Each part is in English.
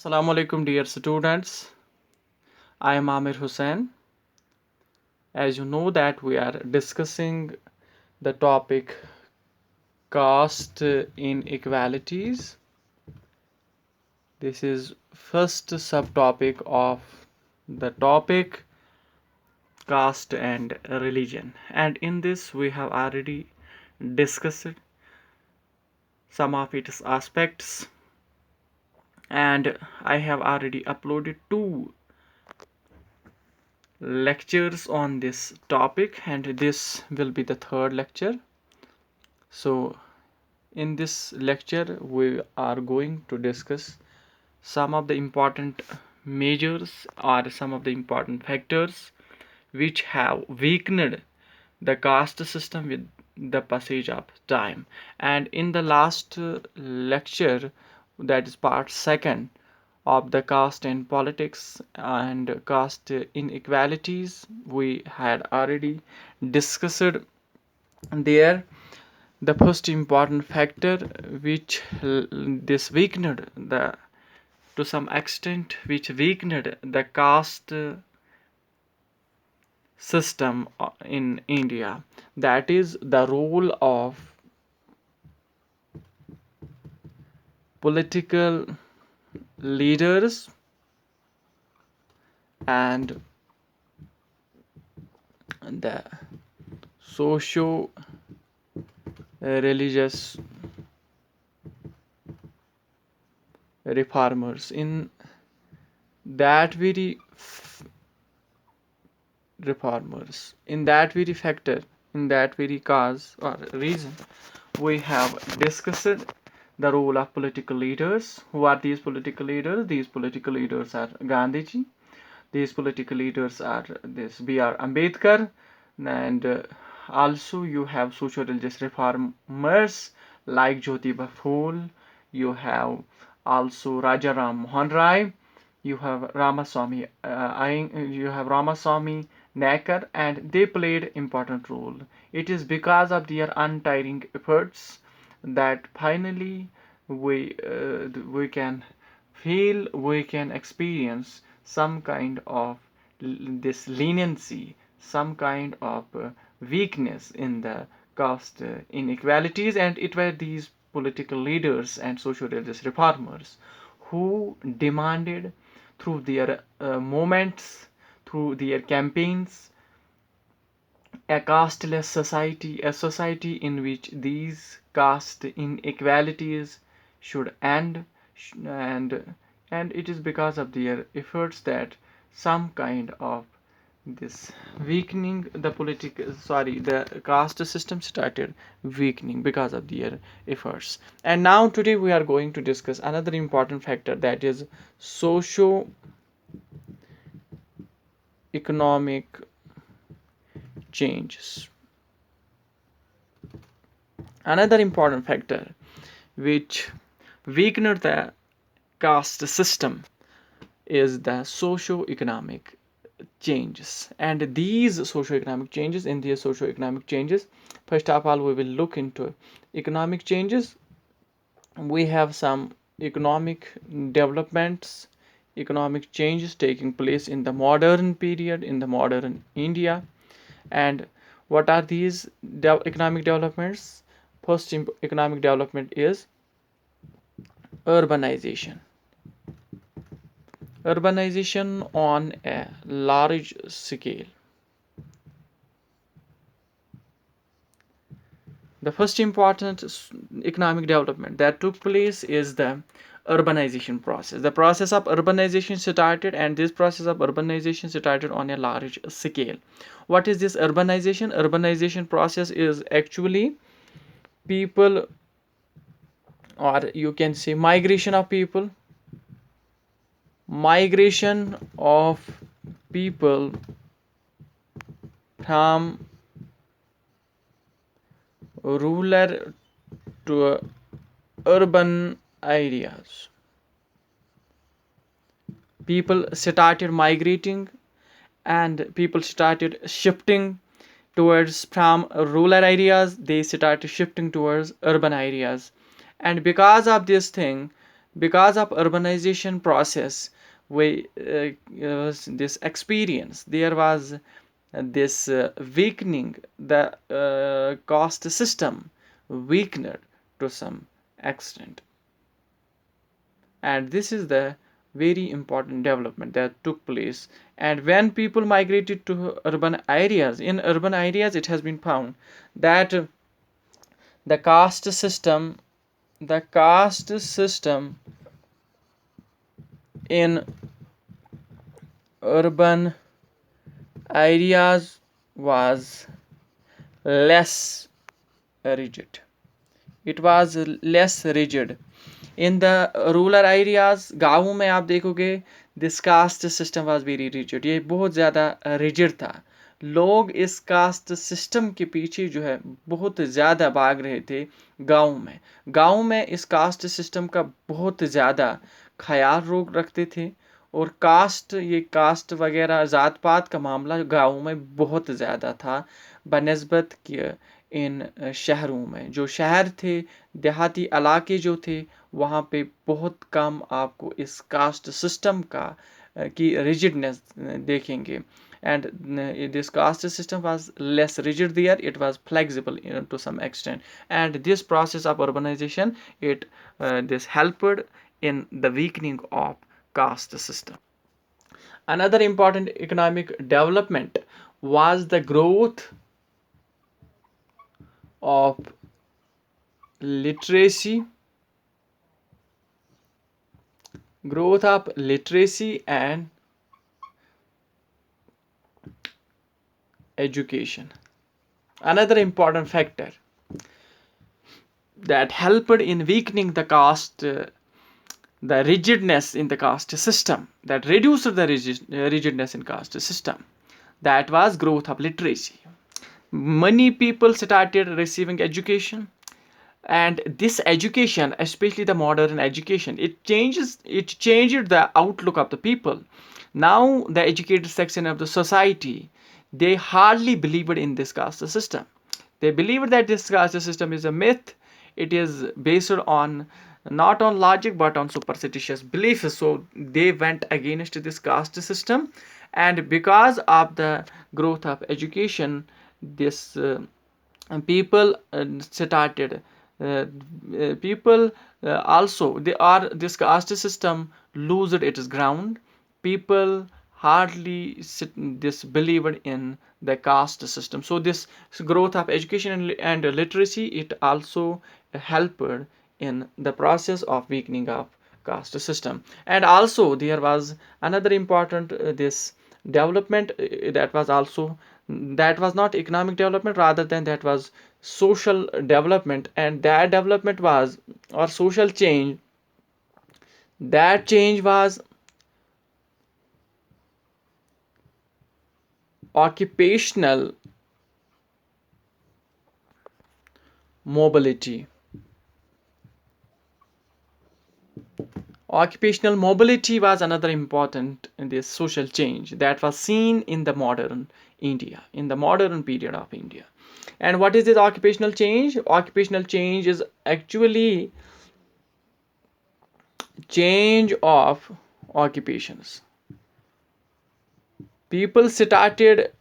Assalamu alaikum, dear students. I am Amir Hussain. As you know that we are discussing the topic caste inequalities. This is first subtopic of the topic caste and religion. And in this we have already discussed some of its aspects, and I have already uploaded two lectures on this topic, and this will be the third lecture. So in this lecture we are going to discuss some of the important measures or some of the important factors which have weakened the caste system with the passage of time. And in the last lecture, that is part second of the caste and politics and caste inequalities, we had already discussed there the first important factor which this weakened the to some extent which weakened the caste system in India, that is the role of political leaders and the socio religious reformers. In that very reformers, in that very factor, in that very cause or reason, we have discussed the role of political leaders. Who are these political leaders? These political leaders are Gandhiji. These political leaders are this B.R. Ambedkar, and also you have social religious reformers like Jyotiba Phule. You have also Rajaram Mohan Rai. You have Ramaswamy. You have Ramaswamy Nakar, and they played important role. It is because of their untiring efforts that finally we can feel, we can experience some kind of this leniency, some kind of weakness in the caste inequalities, and it were these political leaders and social religious reformers who demanded through their movements, through their campaigns, a casteless society, a society in which these caste inequalities should end, and it is because of their efforts that some kind of this weakening the the caste system started weakening because of their efforts. And now today we are going to discuss another important factor, that is socio economic changes. Another important factor which weakened the caste system is the socio-economic changes. And these socio-economic changes, in these socio-economic changes, first of all we will look into economic changes. We have some economic developments, economic changes taking place in the modern period, in the modern India. And what are these economic developments? First economic development is urbanization. Urbanization on a large scale. The first important economic development that took place is the urbanization process. The process of urbanization started, and this process of urbanization started on a large scale. What is this urbanization? Urbanization process is actually people, or you can say migration of people, migration of people from rural to urban areas. People started migrating, and people started shifting towards from rural areas, they started shifting towards urban areas. And because of this thing, because of urbanization process, we this experience, there was this weakening, the caste system weakened to some extent, and this is the very important development that took place. And when people migrated to urban areas, in urban areas it has been found that the caste system the caste system in urban areas was less rigid. It was less rigid. In the rural areas, गाँवों में आप देखोगे this caste system was very rigid, ये बहुत ज़्यादा rigid था। लोग इस कास्ट सिस्टम के पीछे जो है बहुत ज़्यादा भाग रहे थे। गाँव में इस कास्ट सिस्टम का बहुत ज़्यादा ख्याल रोक रखते थे, और कास्ट वगैरह ज़ात पात का मामला गाँव में बहुत ज़्यादा था बनिस्बत कि इन शहरों में। जो शहर थे, देहाती इलाके जो थे, वहाँ पे बहुत कम आपको इस कास्ट सिस्टम की रिजिडनेस देखेंगे। And this caste system was less rigid there, it was flexible to some extent, and this process of urbanization, it this helped in the weakening of caste system. Another important economic development was the of literacy growth of literacy and education. Another important factor that helped in weakening the rigidness in the caste system, that reduced the rigidness in caste system, that was growth of literacy. Many people started receiving education, and this education, especially the modern education, it changed the outlook of the people. Now the educated section of the society, they hardly believed in this caste system. They believed that this caste system is a myth. It is based on not on logic but on superstitious beliefs. So they went against this caste system, and because of the growth of education, this people started people also they are this caste system losed its ground. People hardly believed in the caste system. So this growth of education and literacy, it also helped in the process of weakening of caste system. And also there was another important this development that was not economic development, rather than that was social development. And that development was, or social change, that change was occupational mobility. Occupational mobility was another important in this social change that was seen in the modern India, in the modern period of India. And what is this occupational change? Occupational change is actually change of occupations. People started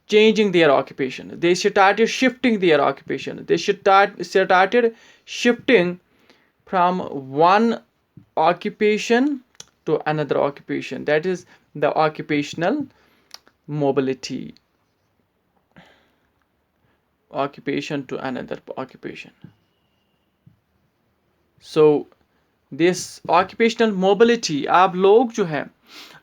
changing their occupation. They started shifting their occupation. They started shifting from one occupation to another occupation. That is the occupational mobility. Occupation to another occupation. So this occupational mobility, आप लोग जो है,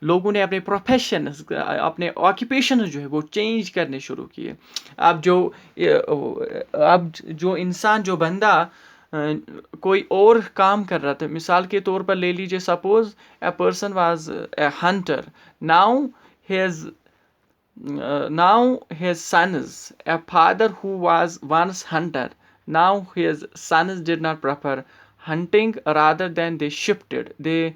लोगों ने अपने profession, अपने occupation जो है वो चेंज करने शुरू किए। अब जो इंसान, जो बंदा कोई और काम कर रहा था, मिसाल के तौर पर ले लीजिए, suppose a person was a Hunter, now his sons, a father who was once hunter, now his sons did not prefer hunting, rather than they shifted, they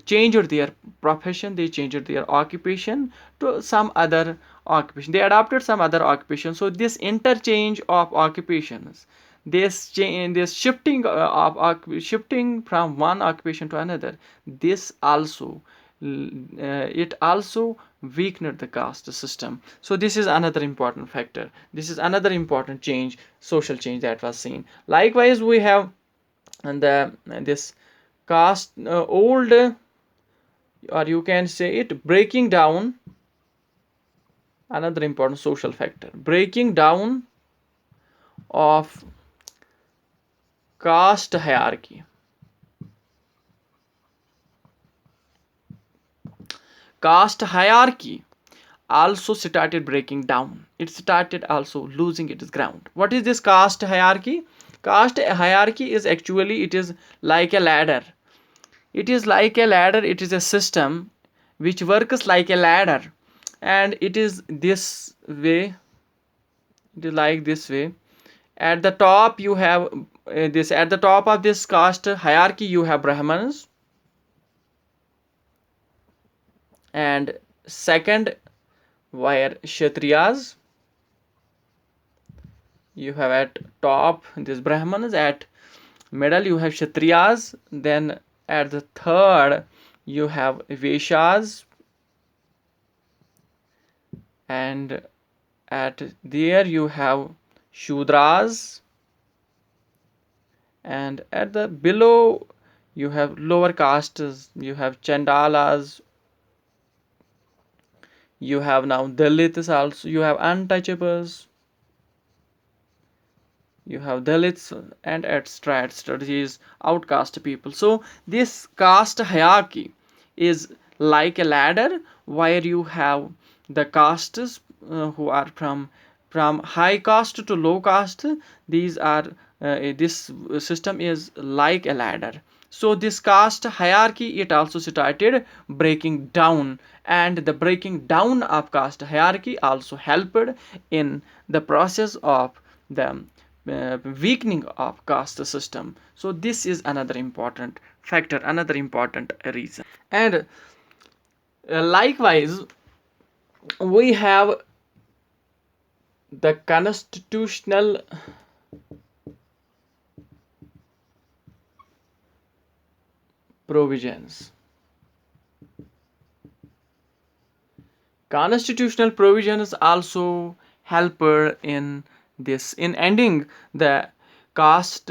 changed their profession, they changed their occupation to some other occupation, they adopted some other occupation. So this interchange of occupations, this shifting shifting from one occupation to another, this also it also weakened the caste system. So this is another important factor. This is another important change, social change that was seen. Likewise, we have the this caste old or you can say it breaking down, another important social factor, breaking down of caste hierarchy. Caste hierarchy also started breaking down. It started also losing its ground. What is this caste hierarchy? Caste hierarchy is actually, it is like a ladder. It is like a ladder. It is a system which works like a ladder, and it is this way. It is like this way. At the top you have this. At the top of this caste hierarchy you have Brahmins, and second were Kshatriyas. You have at top this Brahmanas, at middle you have Kshatriyas, then at the third you have Vaishyas, and at there you have Shudras, and at the below you have lower castes. You have Chandalas, you have now Dalits also, you have untouchables, you have Dalits, and etc. Strategies, outcast people. So this caste hierarchy is like a ladder where you have the castes who are from high caste to low caste. These are this system is like a ladder. So this caste hierarchy, it also started breaking down, and the breaking down of caste hierarchy also helped in the process of the weakening of caste system. So this is another important factor, another important reason. And likewise, we have the constitutional provisions. Constitutional provisions also help in this, in ending the caste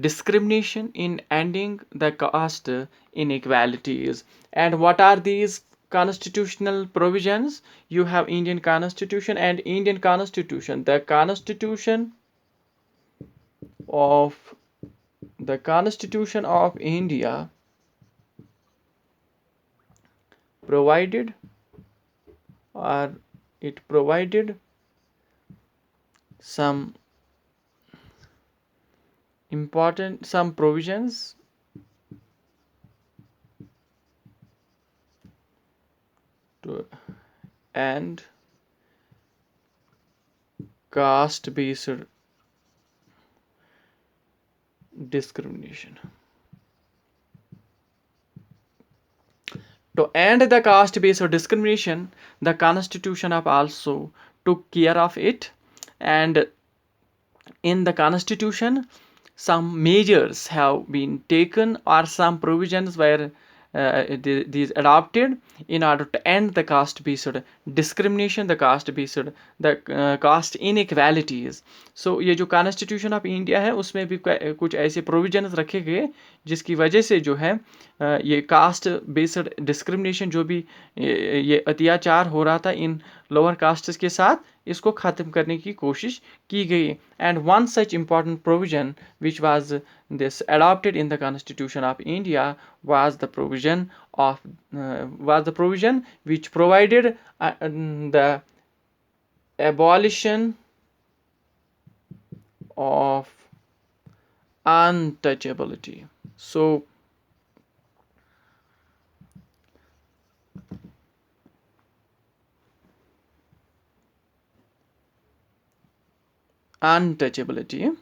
discrimination, in ending the caste inequalities. And what are these constitutional provisions? You have Indian Constitution, and Indian Constitution, the Constitution of India provided, or it provided some important, some provisions to end caste based discrimination. To end the caste based discrimination, the Constitution of also took care of it. And in the Constitution, some measures have been taken, or some provisions were these adopted in order to end the caste based discrimination, the caste based, the caste inequalities. So ये जो constitution of India है उसमें भी कुछ ऐसे provisions रखे गए जिसकी वजह से जो है ये कास्ट बेस्ड डिस्क्रिमिनेशन, जो भी ये अत्याचार हो रहा था इन लोअर कास्ट्स के साथ, इसको ख़त्म करने की कोशिश की गई. And one such important provision which was this adopted in the Constitution of India was the provision which provided the abolition of untouchability. So untouchability.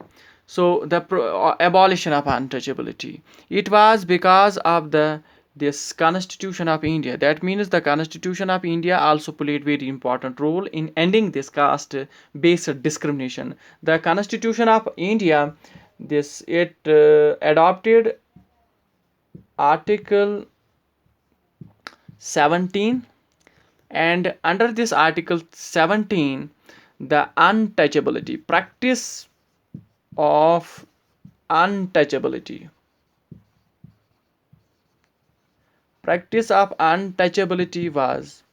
So the abolition of untouchability, it was because of the this Constitution of India. That means the Constitution of India also played very important role in ending this caste-based discrimination. The Constitution of India, this it adopted Article 17, and under this Article 17, the untouchability, practice of untouchability, practice of untouchability was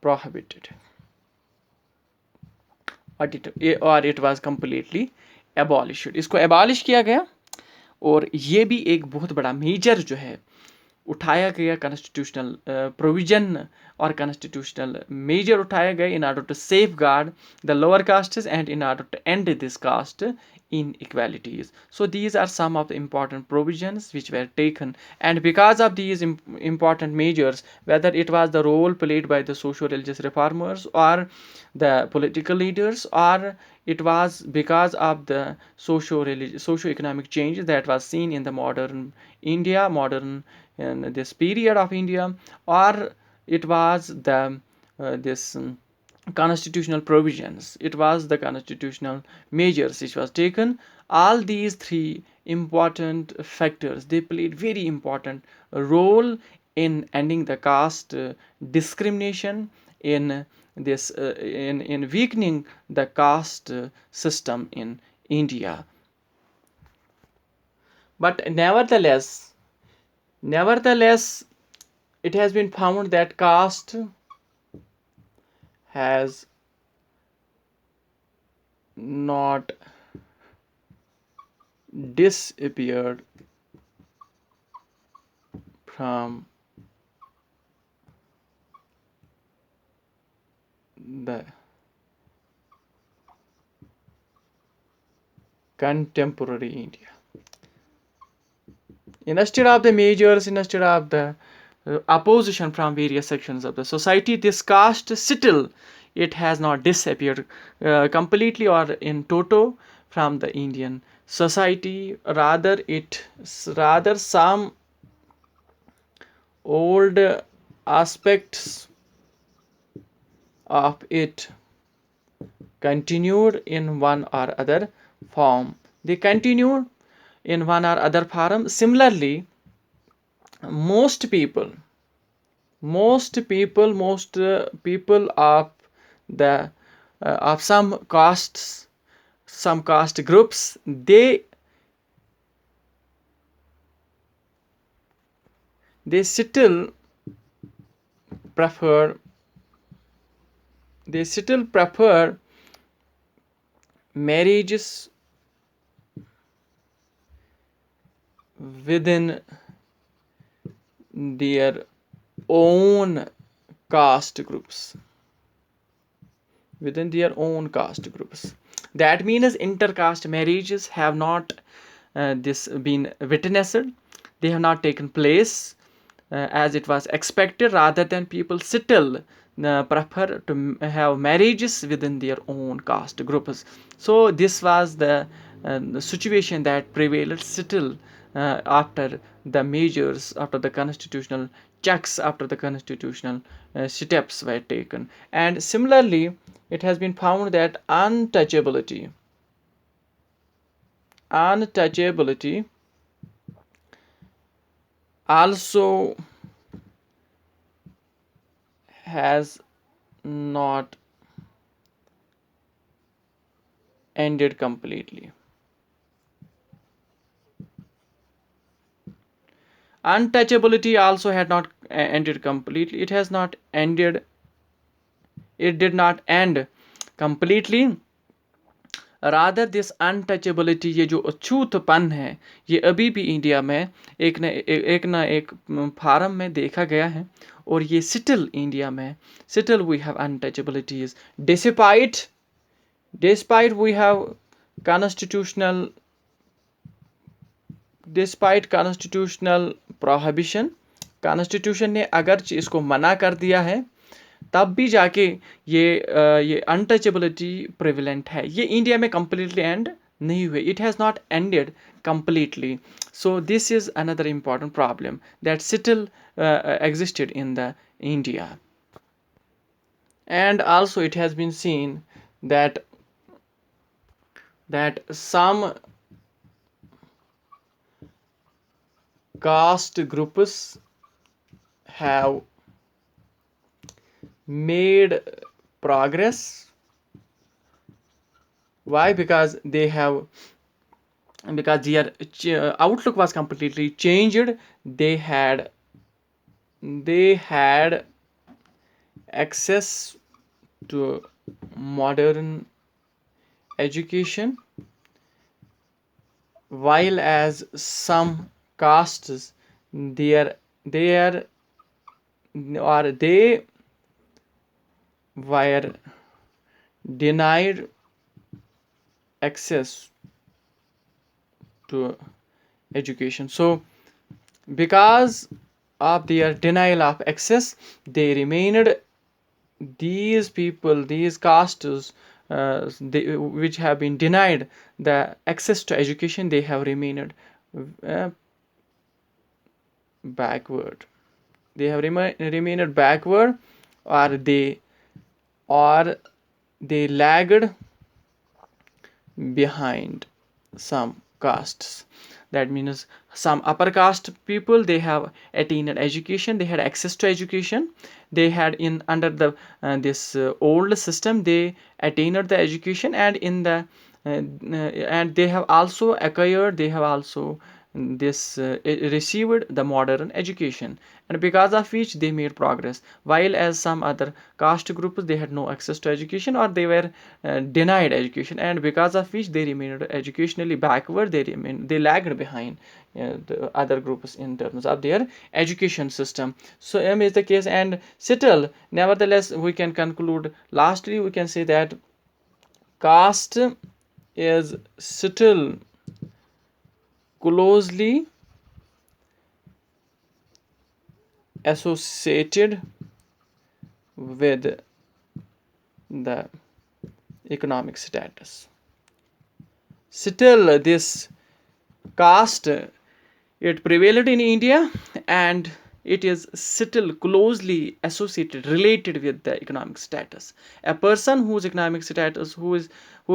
prohibited, or it was completely abolished. इसको abolish किया गया, और ये भी एक बहुत बड़ा major जो है उठाया गया कॉन्स्टिट्यूशनल प्रोविजन और कॉन्स्टिट्यूशनल मेजर उठाया गया in order to safeguard the lower castes and in order to end this caste inequalities. So these are some of the important provisions which were taken, and because of these important measures, whether it was the role played by the socio-religious reformers or the political leaders, or it was because of the socio-economic change that was seen in the modern India, modern in this period of India, or it was the this constitutional provisions, it was the constitutional measures which was taken. All these three important factors, they played very important role in ending the caste discrimination, in this in weakening the caste system in India. But nevertheless, it has been found that caste has not disappeared from the contemporary India. Instead of the measures, instead of the opposition from various sections of the society, this caste still, it has not disappeared completely or in toto from the Indian society. Rather some old aspects of it continued in one or other form. They continued in one or other form. Similarly, most people of the of some castes, some caste groups, they still prefer marriages within their own caste groups. That means intercaste marriages have not been witnessed, they have not taken place as it was expected. Rather than people still prefer to have marriages within their own caste groups. So this was the situation that prevailed still after the measures, after the constitutional checks, after the constitutional steps were taken. And similarly, it has been found that untouchability also has not ended completely. Untouchability also had not ended completely. It has not ended, it did not end completely. Rather this untouchability, ये जो अछूतपन है, ये अभी भी India में एक न एक फार्म में देखा गया है, और ये स्टिल इंडिया में still we have untouchabilities despite we have constitutional prohibition. Constitution ने अगरचे इसको मना कर दिया है, तब भी जाके ये अनटचेबिलिटी प्रिविलेंट है. ये इंडिया में कंप्लीटली एंड नहीं हुए. It has not ended completely. So this is another important problem that still existed in the India. And also it has been seen that some caste groups have made progress. Why? Because their outlook was completely changed. They had access to modern education, while as some castes they are or they were denied access to education. So because of their denial of access, they remained, these people, these castes, which have been denied the access to education, they have remained uh, backward. They have remained backward, or or they lagged behind some castes. That means some upper caste people, they have attained education, they had access to education, they had in under the this old system, they attained the education, and in the and they have also acquired, they have also received the modern education, and because of which they made progress, while as some other caste groups, they had no access to education, or they were denied education, and because of which they remained educationally backward, they lagged behind the other groups in terms of their education system. So is the case, and still nevertheless we can conclude, lastly we can say that caste is still closely associated with the economic status. Still, this caste, it prevailed in India, and it is still closely associated, related with the economic status. A person whose economic status, who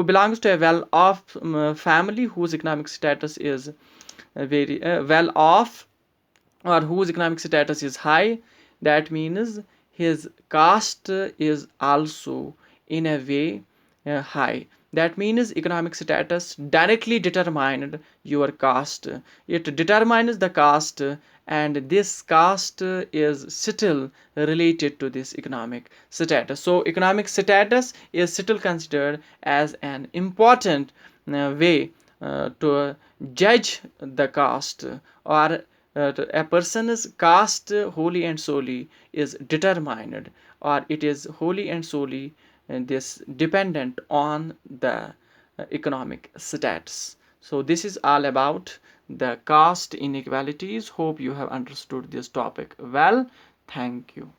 belongs to a well-off family, whose economic status is very well off, or whose economic status is high, that means his caste is also in a way high. That means economic status directly determined your caste. It determines the caste, and this caste is still related to this economic status. So economic status is still considered as an important way to judge the caste, or a person's caste wholly and solely is determined, or it is wholly and solely this dependent on the economic status. So this is all about the caste inequalities. Hope you have understood this topic well. Thank you.